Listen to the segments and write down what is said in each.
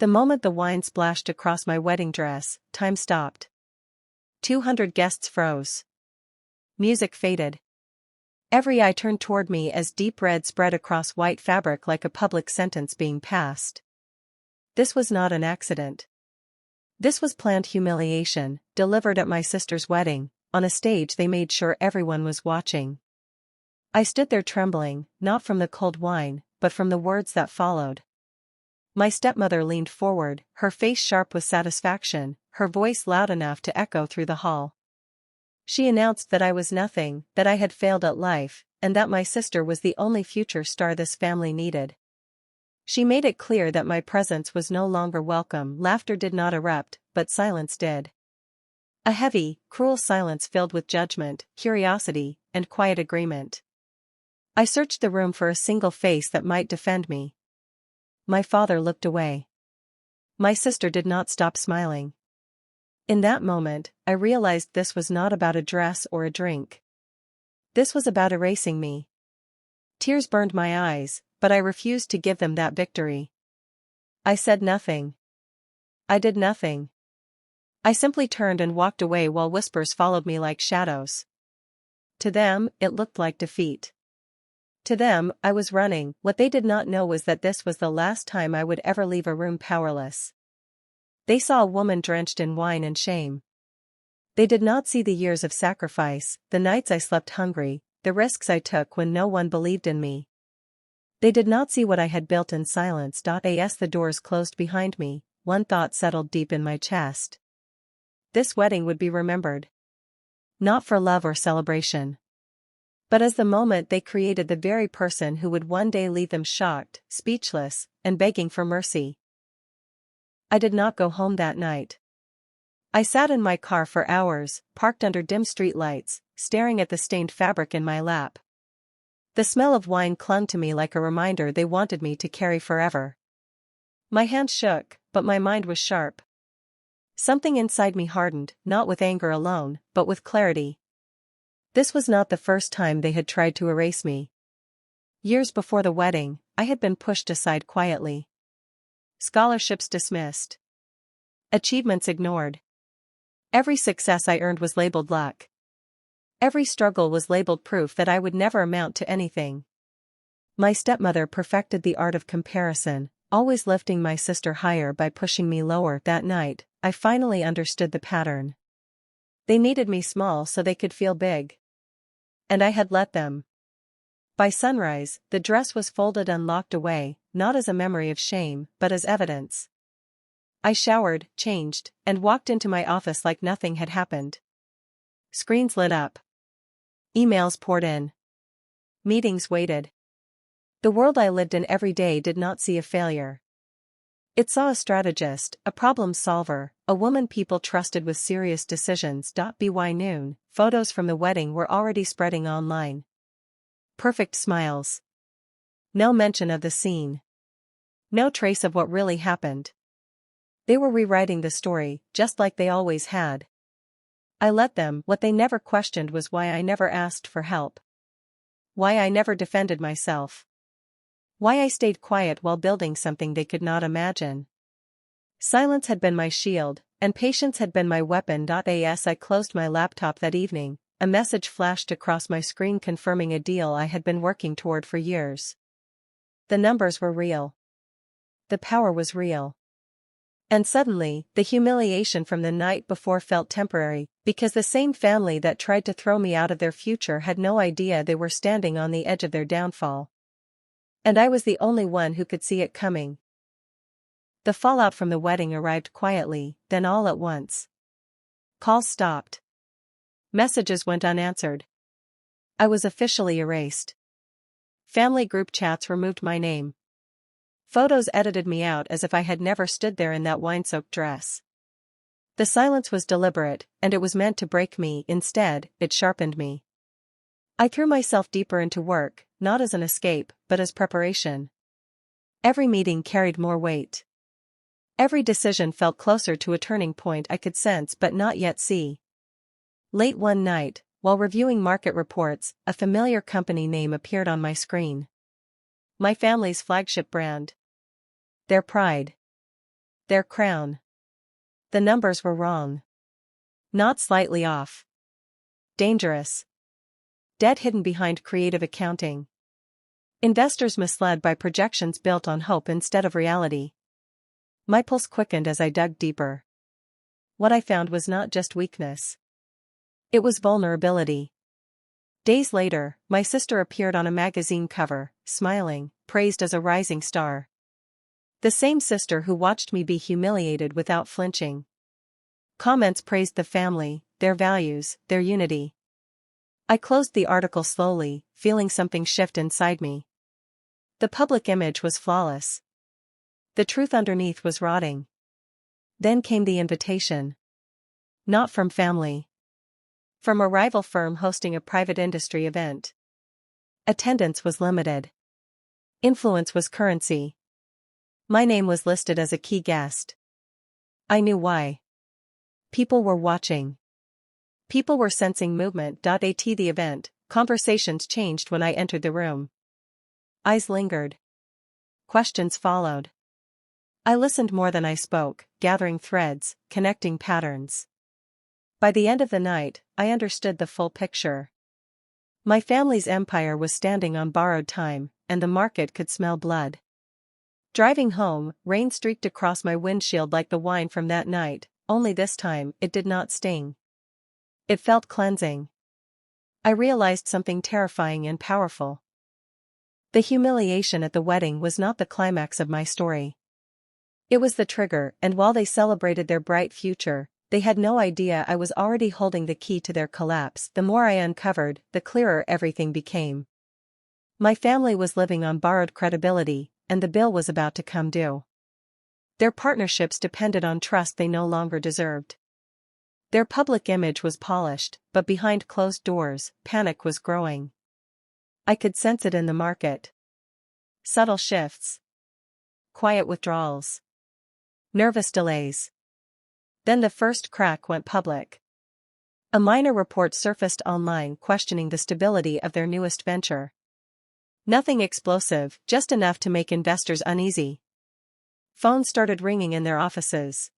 The moment the wine splashed across my wedding dress, time stopped. 200 guests froze. Music faded. Every eye turned toward me as deep red spread across white fabric like a public sentence being passed. This was not an accident. This was planned humiliation, delivered at my sister's wedding, on a stage they made sure everyone was watching. I stood there trembling, not from the cold wine, but from the words that followed. My stepmother leaned forward, her face sharp with satisfaction, her voice loud enough to echo through the hall. She announced that I was nothing, that I had failed at life, and that my sister was the only future star this family needed. She made it clear that my presence was no longer welcome. Laughter did not erupt, but silence did. A heavy, cruel silence filled with judgment, curiosity, and quiet agreement. I searched the room for a single face that might defend me. My father looked away. My sister did not stop smiling. In that moment, I realized this was not about a dress or a drink. This was about erasing me. Tears burned my eyes, but I refused to give them that victory. I said nothing. I did nothing. I simply turned and walked away while whispers followed me like shadows. To them, it looked like defeat. To them, I was running. What they did not know was that this was the last time I would ever leave a room powerless. They saw a woman drenched in wine and shame. They did not see the years of sacrifice, the nights I slept hungry, the risks I took when no one believed in me. They did not see what I had built in silence. As the doors closed behind me, one thought settled deep in my chest. This wedding would be remembered. Not for love or celebration, but as the moment they created the very person who would one day leave them shocked, speechless, and begging for mercy. I did not go home that night. I sat in my car for hours, parked under dim streetlights, staring at the stained fabric in my lap. The smell of wine clung to me like a reminder they wanted me to carry forever. My hands shook, but my mind was sharp. Something inside me hardened, not with anger alone, but with clarity. This was not the first time they had tried to erase me. Years before the wedding, I had been pushed aside quietly. Scholarships dismissed. Achievements ignored. Every success I earned was labeled luck. Every struggle was labeled proof that I would never amount to anything. My stepmother perfected the art of comparison, always lifting my sister higher by pushing me lower. That night, I finally understood the pattern. They needed me small so they could feel big. And I had let them. By sunrise, the dress was folded and locked away, not as a memory of shame, but as evidence. I showered, changed, and walked into my office like nothing had happened. Screens lit up. Emails poured in. Meetings waited. The world I lived in every day did not see a failure. It saw a strategist, a problem solver, a woman people trusted with serious decisions. By noon, photos from the wedding were already spreading online. Perfect smiles. No mention of the scene. No trace of what really happened. They were rewriting the story, just like they always had. I let them. What they never questioned was why I never asked for help. Why I never defended myself. Why I stayed quiet while building something they could not imagine. Silence had been my shield, and patience had been my weapon. As I closed my laptop that evening, a message flashed across my screen confirming a deal I had been working toward for years. The numbers were real. The power was real. And suddenly, the humiliation from the night before felt temporary, because the same family that tried to throw me out of their future had no idea they were standing on the edge of their downfall. And I was the only one who could see it coming. The fallout from the wedding arrived quietly, then all at once. Calls stopped. Messages went unanswered. I was officially erased. Family group chats removed my name. Photos edited me out as if I had never stood there in that wine-soaked dress. The silence was deliberate, and it was meant to break me. Instead, it sharpened me. I threw myself deeper into work, not as an escape, but as preparation. Every meeting carried more weight. Every decision felt closer to a turning point I could sense but not yet see. Late one night, while reviewing market reports, a familiar company name appeared on my screen. My family's flagship brand. Their pride. Their crown. The numbers were wrong. Not slightly off. Dangerous. Debt hidden behind creative accounting. Investors misled by projections built on hope instead of reality. My pulse quickened as I dug deeper. What I found was not just weakness. It was vulnerability. Days later, my sister appeared on a magazine cover, smiling, praised as a rising star. The same sister who watched me be humiliated without flinching. Comments praised the family, their values, their unity. I closed the article slowly, feeling something shift inside me. The public image was flawless. The truth underneath was rotting. Then came the invitation. Not from family. From a rival firm hosting a private industry event. Attendance was limited. Influence was currency. My name was listed as a key guest. I knew why. People were watching. People were sensing movement. At the event, conversations changed when I entered the room. Eyes lingered. Questions followed. I listened more than I spoke, gathering threads, connecting patterns. By the end of the night, I understood the full picture. My family's empire was standing on borrowed time, and the market could smell blood. Driving home, rain streaked across my windshield like the wine from that night, only this time it did not sting. It felt cleansing. I realized something terrifying and powerful. The humiliation at the wedding was not the climax of my story. It was the trigger, and while they celebrated their bright future, they had no idea I was already holding the key to their collapse. The more I uncovered, the clearer everything became. My family was living on borrowed credibility, and the bill was about to come due. Their partnerships depended on trust they no longer deserved. Their public image was polished, but behind closed doors, panic was growing. I could sense it in the market. Subtle shifts. Quiet withdrawals. Nervous delays. Then the first crack went public. A minor report surfaced online questioning the stability of their newest venture. Nothing explosive, just enough to make investors uneasy. Phones started ringing in their offices.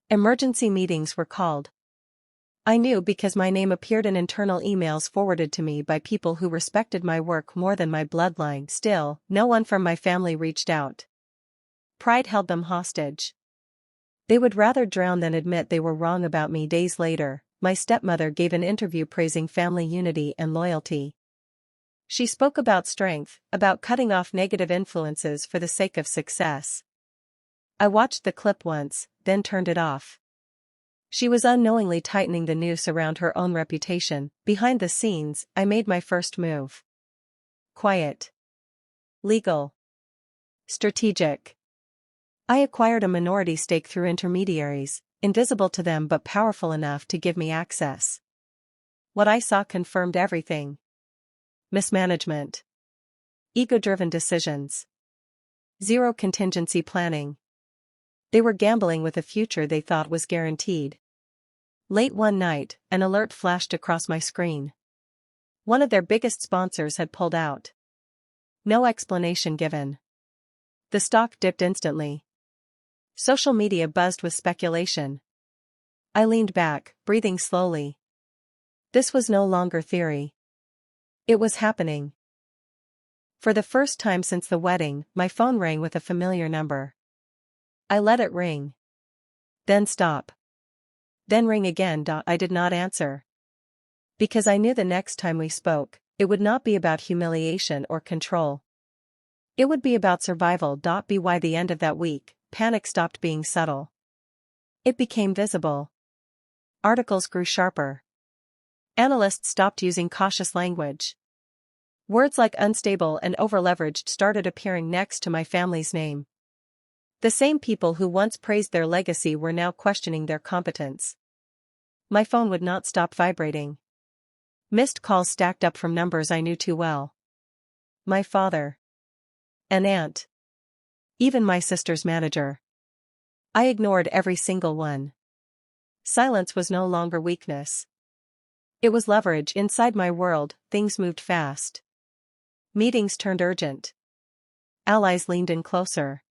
Emergency meetings were called. I knew because my name appeared in internal emails forwarded to me by people who respected my work more than my bloodline. Still, no one from my family reached out. Pride held them hostage. They would rather drown than admit they were wrong about me. Days later, my stepmother gave an interview praising family unity and loyalty. She spoke about strength, about cutting off negative influences for the sake of success. I watched the clip once, then turned it off. She was unknowingly tightening the noose around her own reputation. Behind the scenes, I made my first move. Quiet. Legal. Strategic. I acquired a minority stake through intermediaries, invisible to them but powerful enough to give me access. What I saw confirmed everything. Mismanagement. Ego-driven decisions. Zero contingency planning. They were gambling with a future they thought was guaranteed. Late one night, an alert flashed across my screen. One of their biggest sponsors had pulled out. No explanation given. The stock dipped instantly. Social media buzzed with speculation. I leaned back, breathing slowly. This was no longer theory. It was happening. For the first time since the wedding, my phone rang with a familiar number. I let it ring. Then stop. Then ring again. I did not answer. Because I knew the next time we spoke, it would not be about humiliation or control. It would be about survival. By the end of that week, panic stopped being subtle. It became visible. Articles grew sharper. Analysts stopped using cautious language. Words like unstable and overleveraged started appearing next to my family's name. The same people who once praised their legacy were now questioning their competence. My phone would not stop vibrating. Missed calls stacked up from numbers I knew too well. My father. An aunt. Even my sister's manager. I ignored every single one. Silence was no longer weakness. It was leverage. Inside my world, things moved fast. Meetings turned urgent. Allies leaned in closer.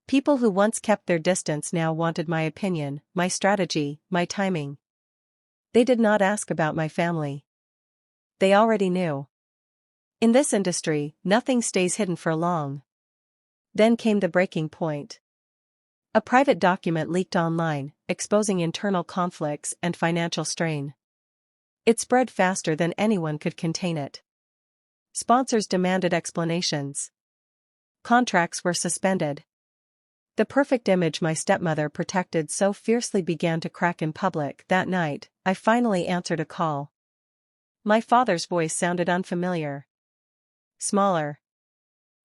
People who once kept their distance now wanted my opinion, my strategy, my timing. They did not ask about my family. They already knew. In this industry, nothing stays hidden for long. Then came the breaking point. A private document leaked online, exposing internal conflicts and financial strain. It spread faster than anyone could contain it. Sponsors demanded explanations. Contracts were suspended. The perfect image my stepmother protected so fiercely began to crack in public. That night, I finally answered a call. My father's voice sounded unfamiliar. Smaller.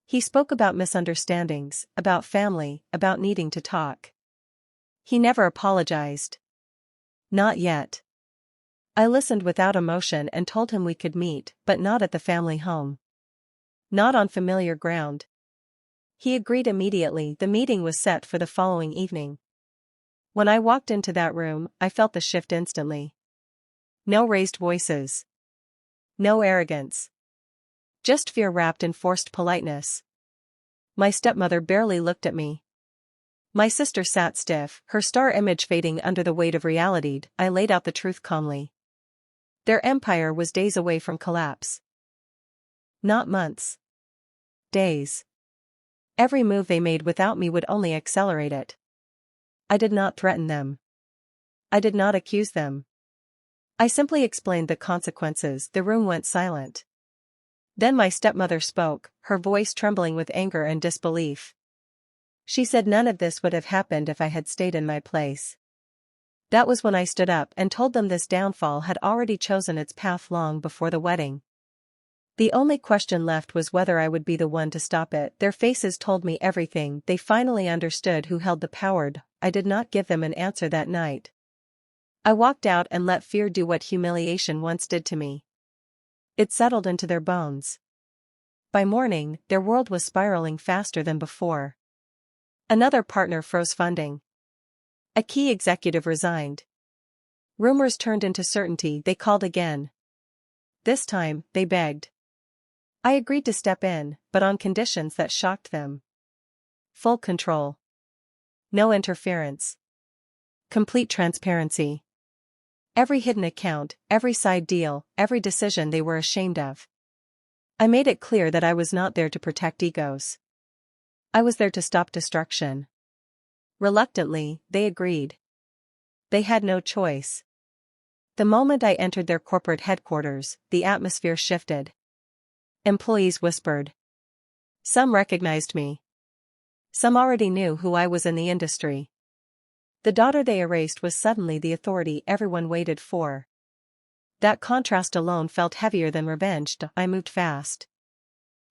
He spoke about misunderstandings, about family, about needing to talk. He never apologized. Not yet. I listened without emotion and told him we could meet, but not at the family home. Not on familiar ground. He agreed immediately. The meeting was set for the following evening. When I walked into that room, I felt the shift instantly. No raised voices. No arrogance. Just fear wrapped in forced politeness. My stepmother barely looked at me. My sister sat stiff, her star image fading under the weight of reality. I laid out the truth calmly. Their empire was days away from collapse. Not months. Days. Every move they made without me would only accelerate it. I did not threaten them. I did not accuse them. I simply explained the consequences. The room went silent. Then my stepmother spoke, her voice trembling with anger and disbelief. She said none of this would have happened if I had stayed in my place. That was when I stood up and told them this downfall had already chosen its path long before the wedding. The only question left was whether I would be the one to stop it. Their faces told me everything. They finally understood who held the power. I did not give them an answer that night. I walked out and let fear do what humiliation once did to me. It settled into their bones. By morning, their world was spiraling faster than before. Another partner froze funding. A key executive resigned. Rumors turned into certainty. They called again. This time, they begged. I agreed to step in, but on conditions that shocked them. Full control. No interference. Complete transparency. Every hidden account, every side deal, every decision they were ashamed of. I made it clear that I was not there to protect egos. I was there to stop destruction. Reluctantly, they agreed. They had no choice. The moment I entered their corporate headquarters, the atmosphere shifted. Employees whispered. Some recognized me. Some already knew who I was in the industry. The daughter they erased was suddenly the authority everyone waited for. That contrast alone felt heavier than revenge. I moved fast.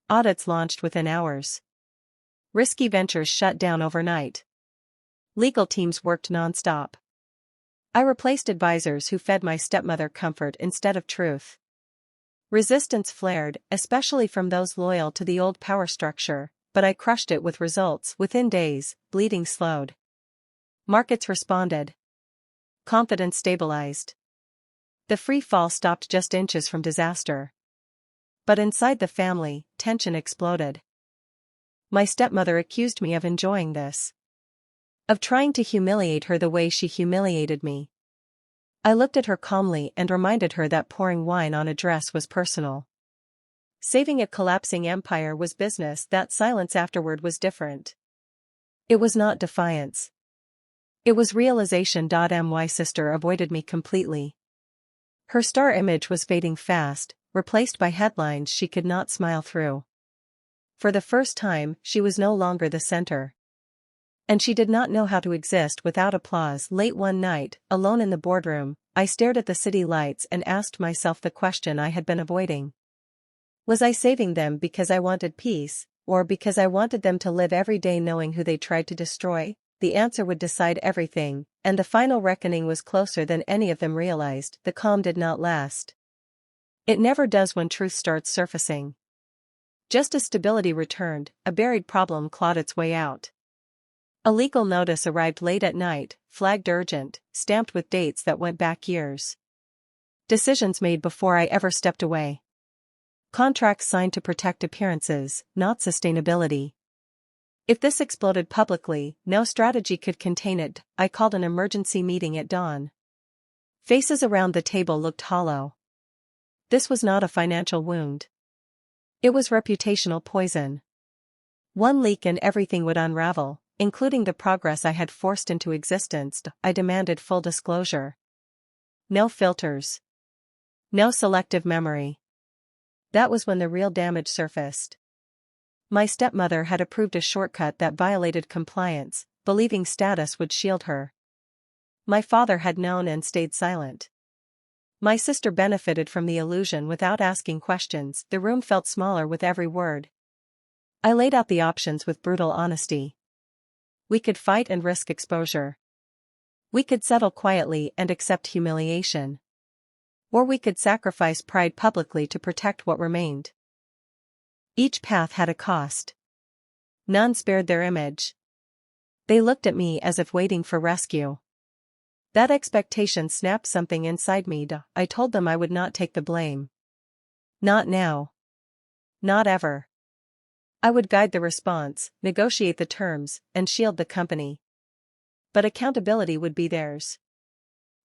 Audits launched within hours. Risky ventures shut down overnight. Legal teams worked non-stop. I replaced advisors who fed my stepmother comfort instead of truth. Resistance flared, especially from those loyal to the old power structure, but I crushed it with results. Within days, bleeding slowed. Markets responded. Confidence stabilized. The free fall stopped just inches from disaster. But inside the family, tension exploded. My stepmother accused me of enjoying this. Of trying to humiliate her the way she humiliated me. I looked at her calmly and reminded her that pouring wine on a dress was personal. Saving a collapsing empire was business. That silence afterward was different. It was not defiance. It was realization. My sister avoided me completely. Her star image was fading fast, replaced by headlines she could not smile through. For the first time, she was no longer the center. And she did not know how to exist without applause. Late one night, alone in the boardroom, I stared at the city lights and asked myself the question I had been avoiding. Was I saving them because I wanted peace, or because I wanted them to live every day knowing who they tried to destroy? The answer would decide everything, and the final reckoning was closer than any of them realized. The calm did not last. It never does when truth starts surfacing. Just as stability returned, a buried problem clawed its way out. A legal notice arrived late at night, flagged urgent, stamped with dates that went back years. Decisions made before I ever stepped away. Contracts signed to protect appearances, not sustainability. If this exploded publicly, no strategy could contain it. I called an emergency meeting at dawn. Faces around the table looked hollow. This was not a financial wound. It was reputational poison. One leak and everything would unravel, including the progress I had forced into existence. I demanded full disclosure. No filters. No selective memory. That was when the real damage surfaced. My stepmother had approved a shortcut that violated compliance, believing status would shield her. My father had known and stayed silent. My sister benefited from the illusion without asking questions. The room felt smaller with every word. I laid out the options with brutal honesty. We could fight and risk exposure. We could settle quietly and accept humiliation. Or we could sacrifice pride publicly to protect what remained. Each path had a cost. None spared their image. They looked at me as if waiting for rescue. That expectation snapped something inside me. I told them I would not take the blame. Not now. Not ever. I would guide the response, negotiate the terms, and shield the company. But accountability would be theirs.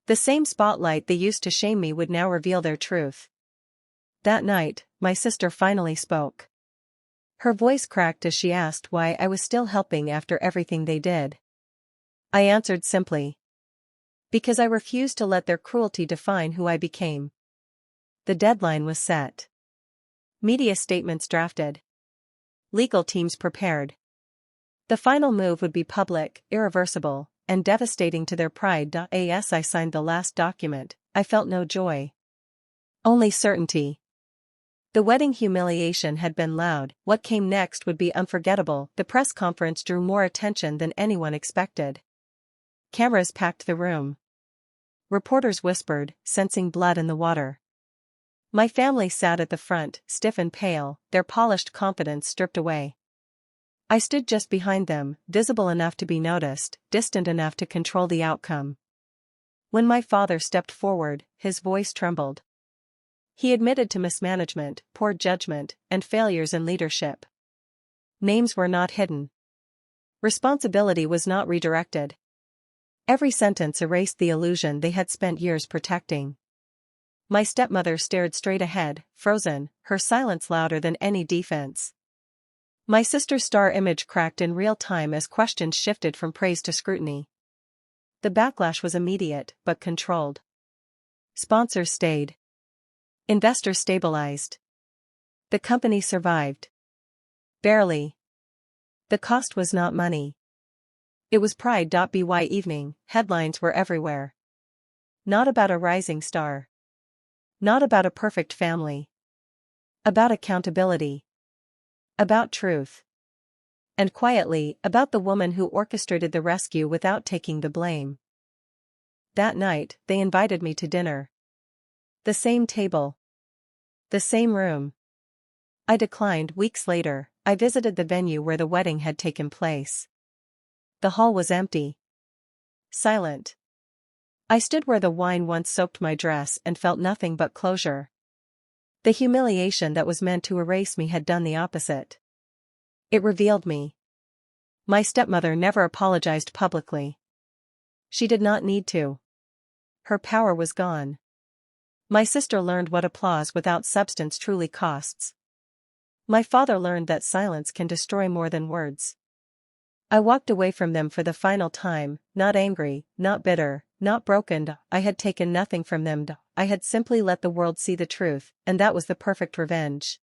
The same spotlight they used to shame me would now reveal their truth. That night, my sister finally spoke. Her voice cracked as she asked why I was still helping after everything they did. I answered simply. Because I refused to let their cruelty define who I became. The deadline was set. Media statements drafted. Legal teams prepared. The final move would be public, irreversible, and devastating to their pride. As I signed the last document, I felt no joy. Only certainty. The wedding humiliation had been loud. What came next would be unforgettable. The press conference drew more attention than anyone expected. Cameras packed the room. Reporters whispered, sensing blood in the water. My family sat at the front, stiff and pale, their polished confidence stripped away. I stood just behind them, visible enough to be noticed, distant enough to control the outcome. When my father stepped forward, his voice trembled. He admitted to mismanagement, poor judgment, and failures in leadership. Names were not hidden. Responsibility was not redirected. Every sentence erased the illusion they had spent years protecting. My stepmother stared straight ahead, frozen, her silence louder than any defense. My sister's star image cracked in real time as questions shifted from praise to scrutiny. The backlash was immediate, but controlled. Sponsors stayed. Investors stabilized. The company survived. Barely. The cost was not money. It was pride. By evening, headlines were everywhere. Not about a rising star. Not about a perfect family. About accountability. About truth. And quietly, about the woman who orchestrated the rescue without taking the blame. That night, they invited me to dinner. The same table. The same room. I declined. Weeks later, I visited the venue where the wedding had taken place. The hall was empty. Silent. I stood where the wine once soaked my dress and felt nothing but closure. The humiliation that was meant to erase me had done the opposite. It revealed me. My stepmother never apologized publicly. She did not need to. Her power was gone. My sister learned what applause without substance truly costs. My father learned that silence can destroy more than words. I walked away from them for the final time, not angry, not bitter, not broken. I had taken nothing from them. I had simply let the world see the truth, and that was the perfect revenge.